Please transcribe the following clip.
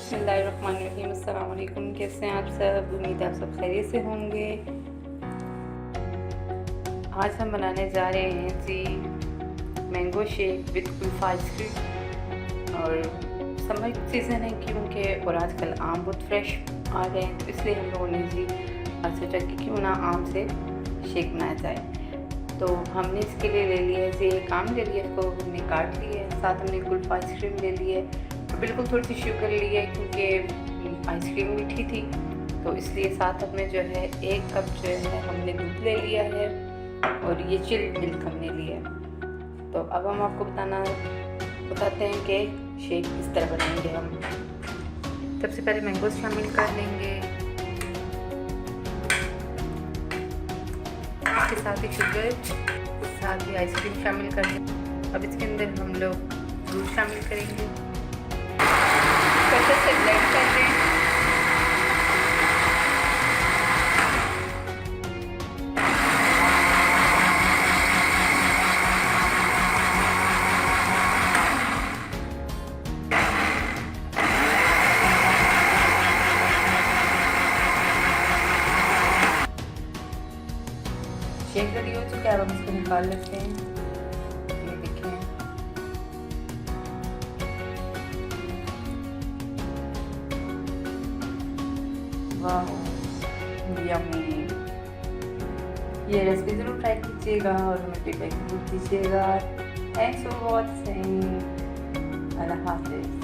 बिस्मिल्लाहिर्रहमानिर्रहीम। अस्सलाम वालेकुम। कैसे हैं आप सब? उम्मीद है आप सब खैरियत से होंगे। आज हम बनाने जा रहे हैं जी mango shake with kulfi ice cream. और समर सीज़न है क्योंकि और आजकल आम बहुत फ्रेश आ रहे हैं, तो इसलिए हम लोगों ने जी आज सोचा कि क्यों ना आम से शेक बनाया जाए। तो हमने इसके लिए ले लिया है जी एक आम ले लिया, इसको हमने काट लिया है। साथ हमने कुल्फा आइसक्रीम ले ली है, तो बिल्कुल थोड़ी सी शुगर ली है क्योंकि आइसक्रीम मीठी थी, तो इसलिए साथ हमने जो है 1 कप जो है हमने दूध ले लिया है और ये चिल्ड मिल्क हमने लिया है। तो अब हम आपको बताते हैं कि शेक किस तरह बनाएंगे हम। सबसे पहले मैंगो शामिल कर लेंगे, इसके साथ ही शुगर, साथ ही आइसक्रीम शामिल कर लेंगे। अब इसके अंदर हम लोग दूध शामिल करेंगे, अच्छे से ब्लेंड कर लें। शेक रेडी हो चुका है, अब हम इसको निकाल लेते हैं। ये देखें, वाह यम्मी। ये रेसिपी ज़रूर ट्राई कीजिएगा और हमें फीडबैक ज़रूर दीजिएगा। Thanks for watching. अल्लाह हाफ़िज़।